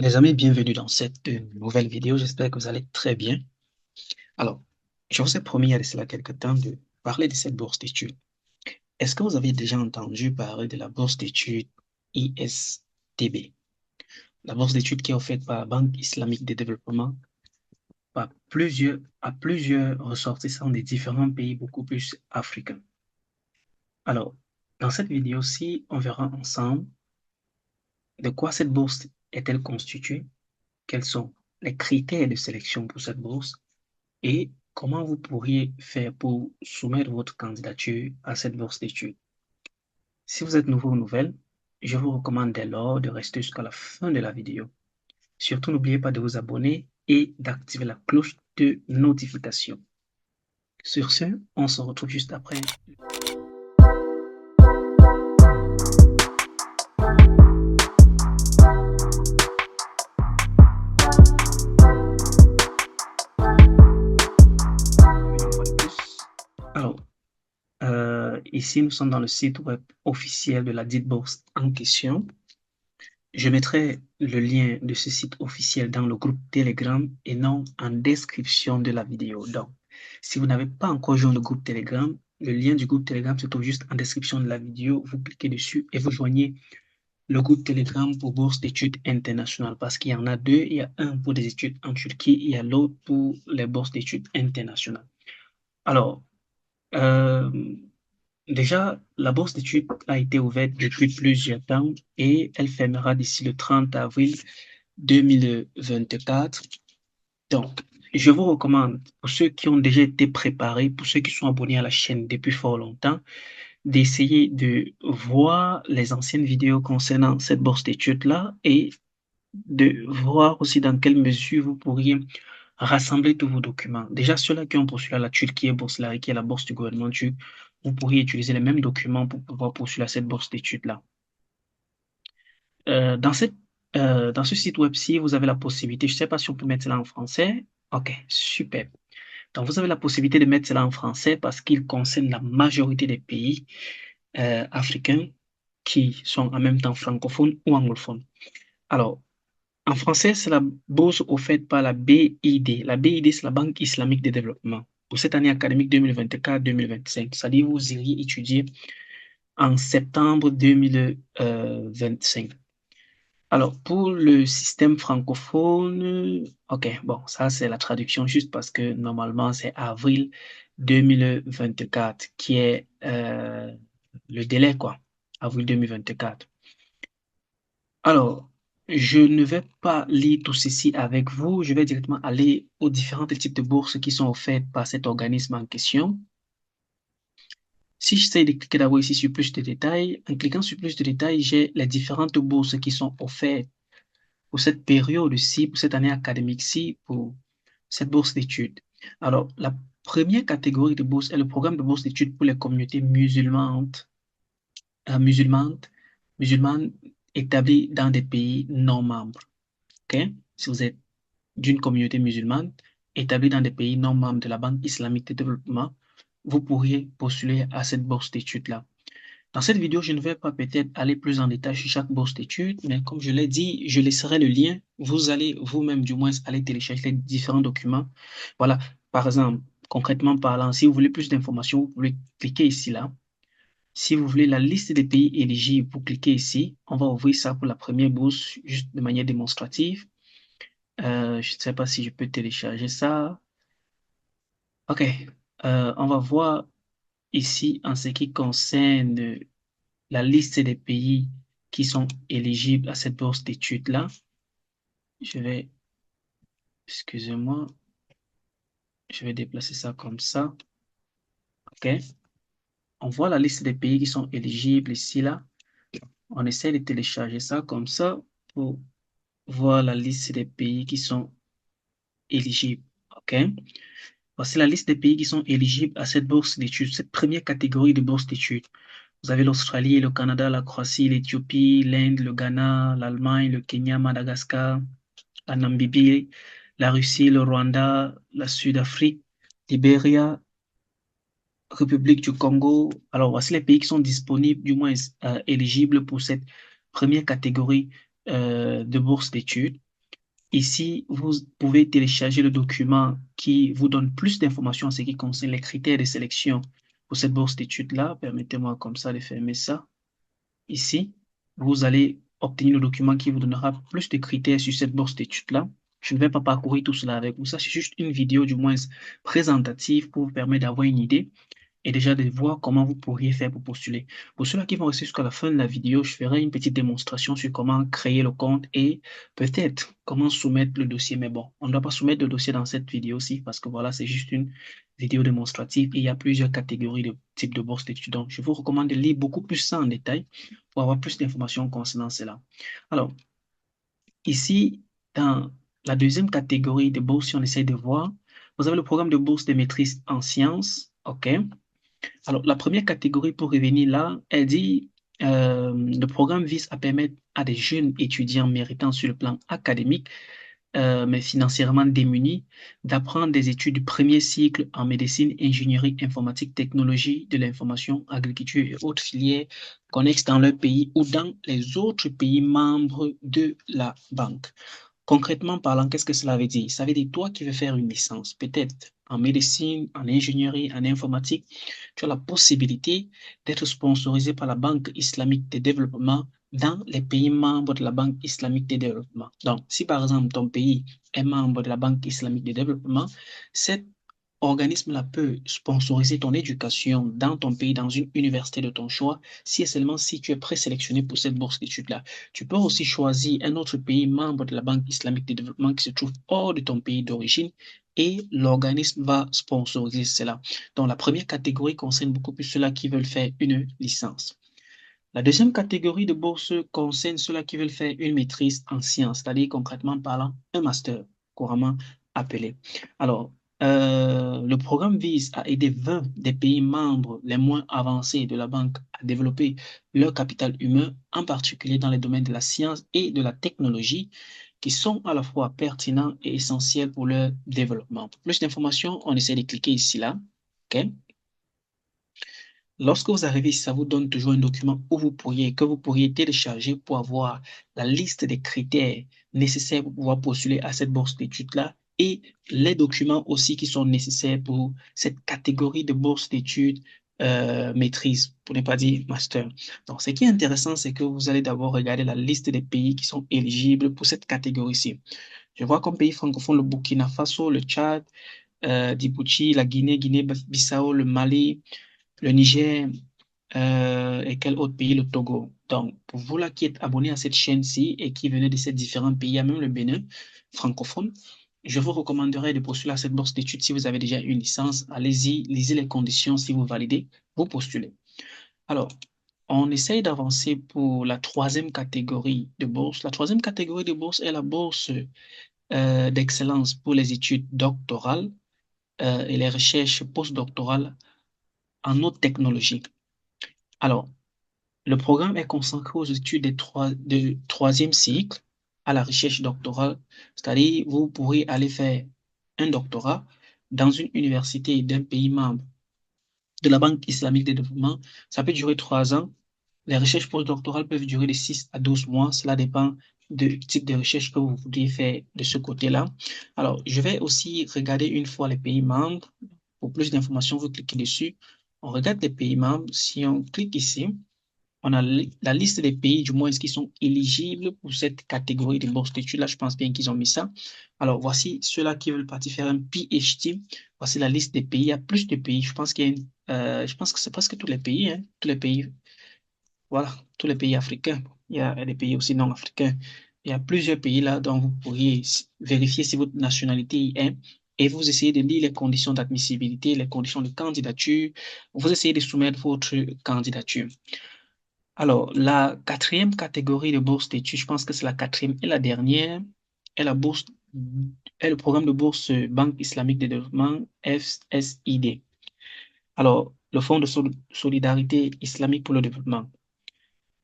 Les amis, bienvenue dans cette nouvelle vidéo. J'espère que vous allez très bien. Alors, je vous ai promis il y a de cela quelque temps de parler de cette bourse d'études. Est-ce que vous avez déjà entendu parler de la bourse d'études ISTB? La bourse d'études qui est offerte par la Banque islamique de développement à plusieurs ressortissants des différents pays beaucoup plus africains. Alors, dans cette vidéo-ci, on verra ensemble de quoi cette bourse est-elle constituée, quels sont les critères de sélection pour cette bourse, et comment vous pourriez faire pour soumettre votre candidature à cette bourse d'études. Si vous êtes nouveau ou nouvelle, je vous recommande dès lors de rester jusqu'à la fin de la vidéo. Surtout, n'oubliez pas de vous abonner et d'activer la cloche de notification. Sur ce, on se retrouve juste après. Alors, ici, nous sommes dans le site web officiel de la dite bourse en question. Je mettrai le lien de ce site officiel dans le groupe Telegram et non en description de la vidéo. Donc, si vous n'avez pas encore joint le groupe Telegram, le lien du groupe Telegram se trouve juste en description de la vidéo. Vous cliquez dessus et vous joignez le groupe Telegram pour bourse d'études internationales parce qu'il y en a deux. Il y a un pour des études en Turquie et il y a l'autre pour les bourses d'études internationales. Alors, euh, déjà, la bourse d'études a été ouverte depuis plusieurs temps et elle fermera d'ici le 30 avril 2024. Donc, je vous recommande, pour ceux qui ont déjà été préparés, pour ceux qui sont abonnés à la chaîne depuis fort longtemps, d'essayer de voir les anciennes vidéos concernant cette bourse d'études-là et de voir aussi dans quelle mesure vous pourriez rassembler tous vos documents. Déjà, ceux-là qui ont postulé à la Turquie et Bourse-Lari, qui est la bourse du gouvernement turc, vous pourriez utiliser les mêmes documents pour pouvoir postuler à cette bourse d'études-là. Euh, dans cette, dans ce site web-ci, vous avez la possibilité, je ne sais pas si on peut mettre cela en français. OK, super. Donc, vous avez la possibilité de mettre cela en français parce qu'il concerne la majorité des pays africains qui sont en même temps francophones ou anglophones. Alors, en français, c'est la bourse offerte par la BID. La BID, c'est la Banque islamique de développement. Pour cette année académique 2024-2025, c'est-à-dire vous iriez étudier en septembre 2025. Alors, pour le système francophone, OK, bon, ça c'est la traduction juste parce que normalement c'est avril 2024 qui est le délai, quoi. Avril 2024. Alors, je ne vais pas lire tout ceci avec vous. Je vais directement aller aux différents types de bourses qui sont offertes par cet organisme en question. Si j'essaie de cliquer d'abord ici sur plus de détails, en cliquant sur plus de détails, j'ai les différentes bourses qui sont offertes pour cette période-ci, pour cette année académique-ci, pour cette bourse d'études. Alors, la première catégorie de bourse est le programme de bourse d'études pour les communautés musulmanes, musulmanes, musulmanes établies dans des pays non membres. Okay? Si vous êtes d'une communauté musulmane établie dans des pays non membres de la Banque islamique de développement, vous pourriez postuler à cette bourse d'études-là. Dans cette vidéo, je ne vais pas peut-être aller plus en détail sur chaque bourse d'études, mais comme je l'ai dit, je laisserai le lien. Vous allez vous-même, du moins, aller télécharger les différents documents. Voilà, par exemple, concrètement parlant, si vous voulez plus d'informations, vous pouvez cliquer ici, là. Si vous voulez la liste des pays éligibles, vous cliquez ici. On va ouvrir ça pour la première bourse, juste de manière démonstrative. Je ne sais pas si je peux télécharger ça. OK. On va voir ici en ce qui concerne la liste des pays qui sont éligibles à cette bourse d'études-là. Je vais, excusez-moi, je vais déplacer ça comme ça. OK. On voit la liste des pays qui sont éligibles ici, là. On essaie de télécharger ça comme ça pour voir la liste des pays qui sont éligibles. OK. Voici la liste des pays qui sont éligibles à cette bourse d'études, cette première catégorie de bourse d'études. Vous avez l'Australie, le Canada, la Croatie, l'Éthiopie, l'Inde, le Ghana, l'Allemagne, le Kenya, Madagascar, la Namibie, la Russie, le Rwanda, la Sud-Afrique, Libéria, République du Congo. Alors, voici les pays qui sont disponibles, du moins éligibles pour cette première catégorie de bourse d'études. Ici, vous pouvez télécharger le document qui vous donne plus d'informations en ce qui concerne les critères de sélection pour cette bourse d'études-là. Permettez-moi comme ça de fermer ça. Ici, vous allez obtenir le document qui vous donnera plus de critères sur cette bourse d'études-là. Je ne vais pas parcourir tout cela avec vous. Ça, c'est juste une vidéo du moins présentative pour vous permettre d'avoir une idée et déjà de voir comment vous pourriez faire pour postuler. Pour ceux-là qui vont rester jusqu'à la fin de la vidéo, je ferai une petite démonstration sur comment créer le compte et peut-être comment soumettre le dossier. Mais bon, on ne doit pas soumettre le dossier dans cette vidéo-ci parce que voilà, c'est juste une vidéo démonstrative et il y a plusieurs catégories de types de bourses d'étudiants. Je vous recommande de lire beaucoup plus ça en détail pour avoir plus d'informations concernant cela. Alors, ici, dans la deuxième catégorie de bourses, si on essaie de voir, vous avez le programme de bourse de maîtrise en sciences. OK. Alors, la première catégorie pour revenir là, elle dit, le programme vise à permettre à des jeunes étudiants méritants sur le plan académique, mais financièrement démunis, d'apprendre des études du premier cycle en médecine, ingénierie, informatique, technologie de l'information, agriculture et autres filières connexes dans leur pays ou dans les autres pays membres de la banque. Concrètement parlant, qu'est-ce que cela veut dire? Ça veut dire toi qui veux faire une licence, peut-être en médecine, en ingénierie, en informatique, tu as la possibilité d'être sponsorisé par la Banque islamique de développement dans les pays membres de la Banque islamique de développement. Donc, si par exemple ton pays est membre de la Banque islamique de développement, cette organisme-là peut sponsoriser ton éducation dans ton pays, dans une université de ton choix, si et seulement si tu es présélectionné pour cette bourse d'études-là. Tu peux aussi choisir un autre pays membre de la Banque islamique de développement qui se trouve hors de ton pays d'origine et l'organisme va sponsoriser cela. Donc, la première catégorie concerne beaucoup plus ceux-là qui veulent faire une licence. La deuxième catégorie de bourse concerne ceux-là qui veulent faire une maîtrise en sciences, c'est-à-dire concrètement parlant, un master, couramment appelé. Alors, le programme vise à aider 20 des pays membres les moins avancés de la banque à développer leur capital humain, en particulier dans les domaines de la science et de la technologie, qui sont à la fois pertinents et essentiels pour leur développement. Pour plus d'informations, on essaie de cliquer ici, là. OK? Lorsque vous arrivez ici, ça vous donne toujours un document que vous pourriez télécharger pour avoir la liste des critères nécessaires pour pouvoir postuler à cette bourse d'études-là et les documents aussi qui sont nécessaires pour cette catégorie de bourse d'études maîtrise, pour ne pas dire master. Donc, ce qui est intéressant, c'est que vous allez d'abord regarder la liste des pays qui sont éligibles pour cette catégorie-ci. Je vois comme pays francophone le Burkina Faso, le Tchad, Djibouti, la Guinée, Guinée-Bissau, le Mali, le Niger, et quel autre pays? Le Togo. Donc, pour vous là qui êtes abonné à cette chaîne-ci et qui venez de ces différents pays, il y a même le Bénin francophone, je vous recommanderais de postuler à cette bourse d'études si vous avez déjà une licence. Allez-y, lisez les conditions. Si vous validez, vous postulez. Alors, on essaye d'avancer pour la troisième catégorie de bourse. La troisième catégorie de bourse est la bourse d'excellence pour les études doctorales et les recherches postdoctorales en haute technologie. Alors, le programme est consacré aux études de troisième cycle à la recherche doctorale, c'est-à-dire vous pourrez aller faire un doctorat dans une université d'un pays membre de la Banque islamique de développement. Ça peut durer 3 ans. Les recherches postdoctorales peuvent durer de 6 à 12 mois. Cela dépend du type de recherche que vous voudriez faire de ce côté-là. Alors, je vais aussi regarder une fois les pays membres. Pour plus d'informations, vous cliquez dessus. On regarde les pays membres. Si on clique ici, on a la liste des pays, du moins, qui sont éligibles pour cette catégorie de bourse d'études. Là, je pense bien qu'ils ont mis ça. Alors, voici ceux-là qui veulent partir faire un PhD. Voici la liste des pays. Il y a plus de pays. Je pense je pense que c'est presque tous les pays, hein. Tous les pays, voilà, tous les pays africains. Il y a des pays aussi non africains. Il y a plusieurs pays là dont vous pourriez vérifier si votre nationalité y est. Et vous essayez de lire les conditions d'admissibilité, les conditions de candidature. Vous essayez de soumettre votre candidature. Alors, la quatrième catégorie de bourse d'études, je pense que c'est la quatrième et la dernière, est est le programme de bourse Banque islamique de développement, FSID. Alors, le Fonds de solidarité islamique pour le développement.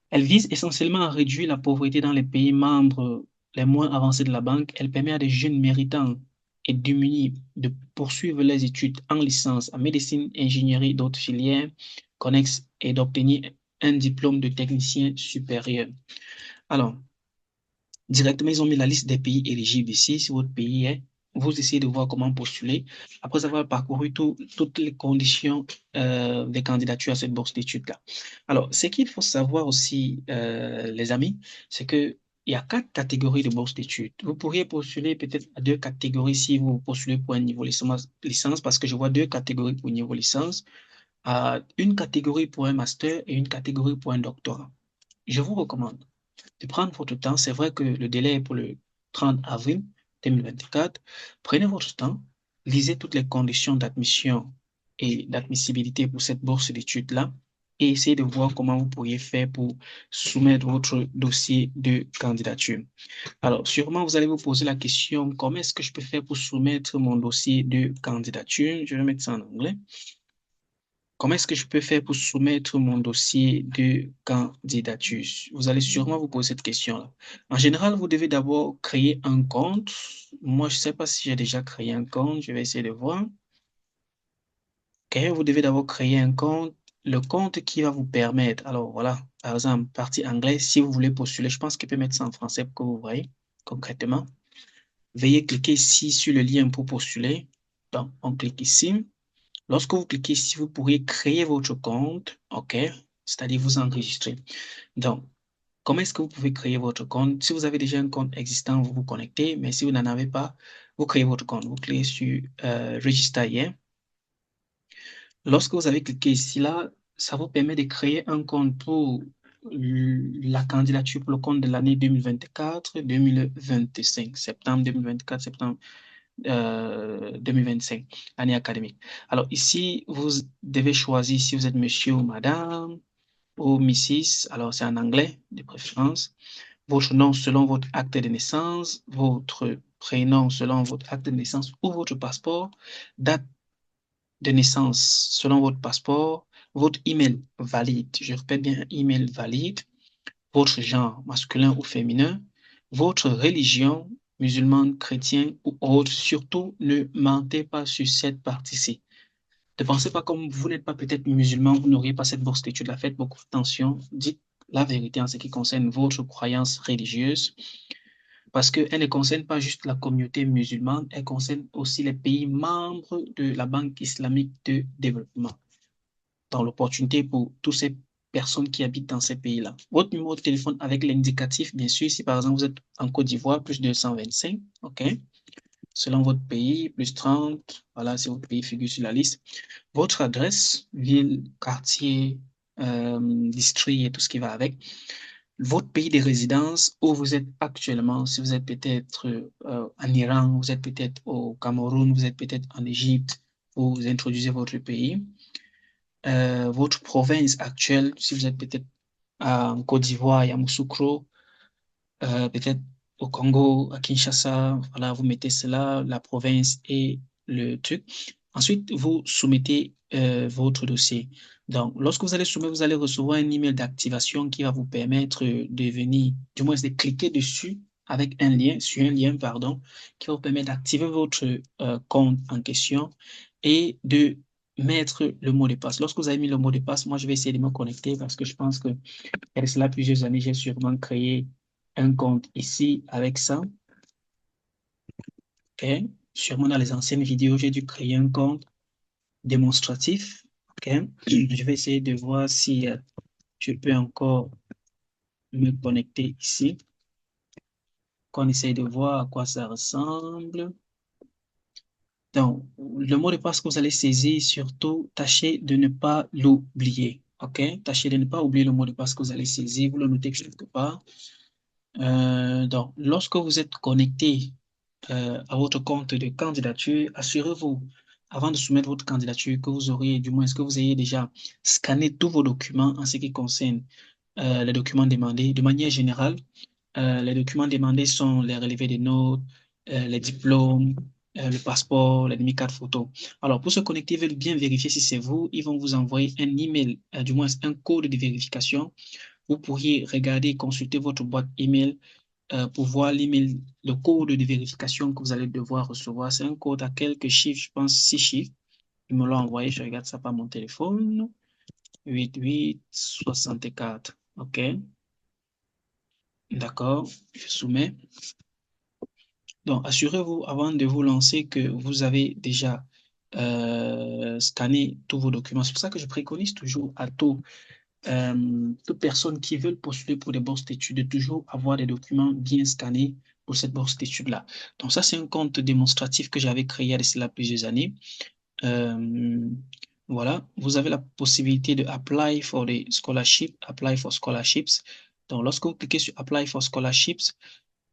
Elle vise essentiellement à réduire la pauvreté dans les pays membres les moins avancés de la banque. Elle permet à des jeunes méritants et démunis de poursuivre les études en licence, en médecine, ingénierie, d'autres filières connexes et d'obtenir un diplôme de technicien supérieur. Alors, Directement, ils ont mis la liste des pays éligibles ici. Si votre pays est, vous essayez de voir comment postuler. Après avoir parcouru toutes les conditions des candidatures à cette bourse d'études-là. Alors, ce qu'il faut savoir aussi, les amis, c'est que il y a 4 catégories de bourses d'études. Vous pourriez postuler peut-être à 2 catégories si vous postulez pour un niveau licence, parce que je vois 2 catégories pour un niveau licence, à une catégorie pour un master et une catégorie pour un doctorat. Je vous recommande de prendre votre temps. C'est vrai que le délai est pour le 30 avril 2024. Prenez votre temps, lisez toutes les conditions d'admission et d'admissibilité pour cette bourse d'études-là et essayez de voir comment vous pourriez faire pour soumettre votre dossier de candidature. Alors, sûrement, vous allez vous poser la question, comment est-ce que je peux faire pour soumettre mon dossier de candidature? Je vais mettre ça en anglais. Comment est-ce que je peux faire pour soumettre mon dossier de candidature? Vous allez sûrement vous poser cette question-là. En général, vous devez d'abord créer un compte. Moi, je ne sais pas si j'ai déjà créé un compte. Je vais essayer de voir. OK, vous devez d'abord créer un compte. Le compte qui va vous permettre, alors voilà, par exemple, partie anglais, si vous voulez postuler, je pense qu'il peut mettre ça en français pour que vous voyez concrètement. Veuillez cliquer ici sur le lien pour postuler. Donc, on clique ici. Lorsque vous cliquez ici, vous pourriez créer votre compte, OK? C'est-à-dire vous enregistrer. Donc, comment est-ce que vous pouvez créer votre compte? Si vous avez déjà un compte existant, vous vous connectez, mais si vous n'en avez pas, vous créez votre compte. Vous cliquez sur Register here. Lorsque vous avez cliqué ici, là, ça vous permet de créer un compte pour la candidature pour le compte de l'année 2024-2025, septembre 2024, septembre 2025, année académique. Alors ici, vous devez choisir si vous êtes monsieur ou madame ou Mrs. Alors c'est en anglais de préférence. Votre nom selon votre acte de naissance, votre prénom selon votre acte de naissance ou votre passeport, date de naissance selon votre passeport, votre email valide, je répète bien email valide, votre genre masculin ou féminin, votre religion, musulmane, chrétien ou autre. Surtout, ne mentez pas sur cette partie-ci. Ne pensez pas comme vous n'êtes pas peut-être musulman, vous n'auriez pas cette bourse d'études. Faites beaucoup attention. Dites la vérité en ce qui concerne votre croyance religieuse, parce qu'elle ne concerne pas juste la communauté musulmane, elle concerne aussi les pays membres de la Banque islamique de développement, dans l'opportunité pour tous ces personnes qui habitent dans ces pays-là. Votre numéro de téléphone avec l'indicatif, bien sûr, si par exemple vous êtes en Côte d'Ivoire, plus 225, OK? Selon votre pays, plus 30, voilà, si votre pays figure sur la liste. Votre adresse, ville, quartier, district et tout ce qui va avec. Votre pays de résidence où vous êtes actuellement, si vous êtes peut-être en Iran, vous êtes peut-être au Cameroun, vous êtes peut-être en Égypte, vous introduisez votre pays. Votre province actuelle, si vous êtes peut-être en Côte d'Ivoire, Yamoussoukro, peut-être au Congo, à Kinshasa, voilà, vous mettez cela, la province et le truc. Ensuite, vous soumettez votre dossier. Donc, lorsque vous allez soumettre, vous allez recevoir un email d'activation qui va vous permettre de venir, du moins de cliquer dessus avec un lien, sur un lien, pardon, qui va vous permettre d'activer votre compte en question et de mettre le mot de passe. Lorsque vous avez mis le mot de passe, moi, je vais essayer de me connecter parce que je pense que il y a cela plusieurs années, j'ai sûrement créé un compte ici avec ça. OK. Sûrement dans les anciennes vidéos, j'ai dû créer un compte démonstratif. OK. Je vais essayer de voir si je peux encore me connecter ici. Qu'on essaye de voir à quoi ça ressemble. Donc, le mot de passe que vous allez saisir, surtout, tâchez de ne pas l'oublier. OK? Tâchez de ne pas oublier le mot de passe que vous allez saisir. Vous le notez quelque part. Donc, lorsque vous êtes connecté à votre compte de candidature, assurez-vous, avant de soumettre votre candidature, que vous auriez, du moins, que vous ayez déjà scanné tous vos documents en ce qui concerne les documents demandés. De manière générale, les documents demandés sont les relevés des notes, les diplômes, le passeport, les demi-cartes photos. Alors, pour se connecter, ils veulent bien vérifier si c'est vous. Ils vont vous envoyer un email, du moins un code de vérification. Vous pourriez regarder, consulter votre boîte email pour voir l'email, le code de vérification que vous allez devoir recevoir. C'est un code à quelques chiffres, je pense 6 chiffres. Ils me l'ont envoyé, je regarde ça par mon téléphone. 8864. OK. D'accord, je soumets. Donc, assurez-vous avant de vous lancer que vous avez déjà scanné tous vos documents. C'est pour ça que je préconise toujours à toute personne qui veut postuler pour des bourses d'études de toujours avoir des documents bien scannés pour cette bourse d'études-là. Donc, ça, c'est un compte démonstratif que j'avais créé il y a de cela plusieurs années. Euh, voilà, vous avez la possibilité de apply for the scholarship, apply for scholarships. Donc, lorsque vous cliquez sur apply for scholarships,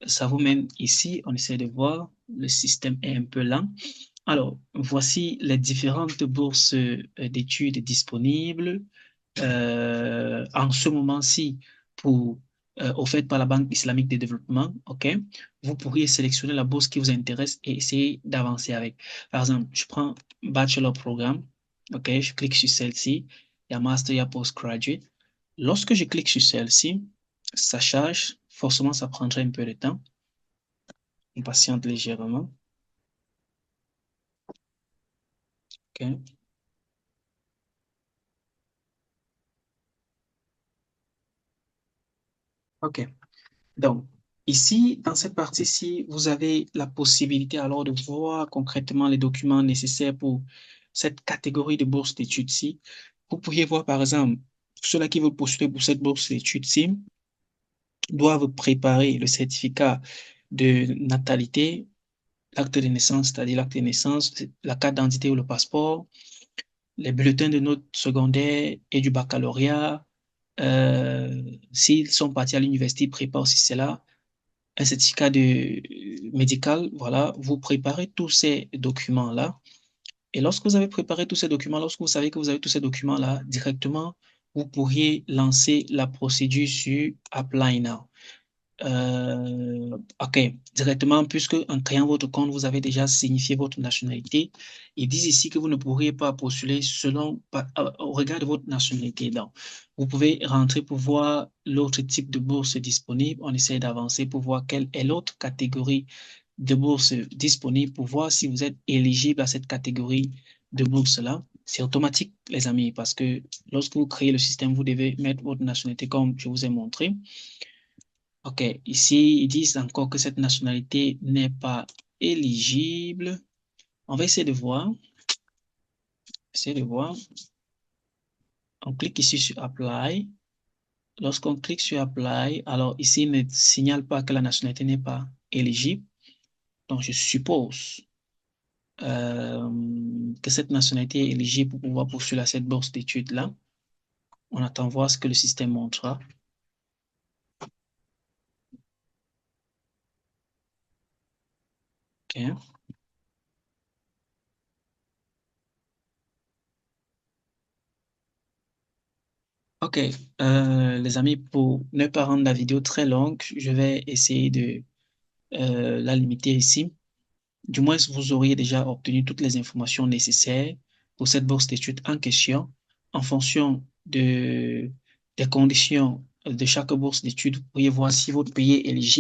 ça vous mène ici. On essaie de voir. Le système est un peu lent. Alors, voici les différentes bourses d'études disponibles en ce moment-ci pour offertes par la Banque islamique de développement. OK? Vous pourriez sélectionner la bourse qui vous intéresse et essayer d'avancer avec. Par exemple, je prends Bachelor Programme. OK? Je clique sur celle-ci. Il y a Master, il y a Postgraduate. Lorsque je clique sur celle-ci, ça charge. Forcément, ça prendrait un peu de temps. On patiente légèrement. OK. OK. Donc, ici, dans cette partie-ci, vous avez la possibilité alors de voir concrètement les documents nécessaires pour cette catégorie de bourse d'études-ci. Vous pourriez voir, par exemple, ceux-là qui veulent postuler pour cette bourse d'études-ci doivent préparer le certificat de natalité, l'acte de naissance, c'est-à-dire l'acte de naissance, la carte d'identité ou le passeport, les bulletins de notes secondaires et du baccalauréat. S'ils sont partis à l'université, ils préparent aussi cela, un certificat médical, voilà, vous préparez tous ces documents-là. Et lorsque vous avez préparé tous ces documents, lorsque vous savez que vous avez tous ces documents-là, directement, vous pourriez lancer la procédure sur Apply Now. OK, directement, puisque en créant votre compte, vous avez déjà signifié votre nationalité. Ils disent ici que vous ne pourriez pas postuler au regard de votre nationalité. Donc, vous pouvez rentrer pour voir l'autre type de bourse disponible. On essaie d'avancer pour voir quelle est l'autre catégorie de bourse disponible pour voir si vous êtes éligible à cette catégorie de bourse-là. C'est automatique, les amis, parce que lorsque vous créez le système, vous devez mettre votre nationalité comme je vous ai montré. OK, ici, ils disent encore que cette nationalité n'est pas éligible. On va essayer de voir. Essayer de voir. On clique ici sur Apply. Lorsqu'on clique sur Apply, alors ici, il ne signale pas que la nationalité n'est pas éligible. Donc, je suppose que cette nationalité est éligible pour pouvoir poursuivre à cette bourse d'études-là. On attend voir ce que le système montrera. OK. OK. Les amis, pour ne pas rendre la vidéo très longue, je vais essayer de la limiter ici. Du moins, vous auriez déjà obtenu toutes les informations nécessaires pour cette bourse d'études en question. En fonction des conditions de chaque bourse d'études, vous pourriez voir si votre pays est éligible.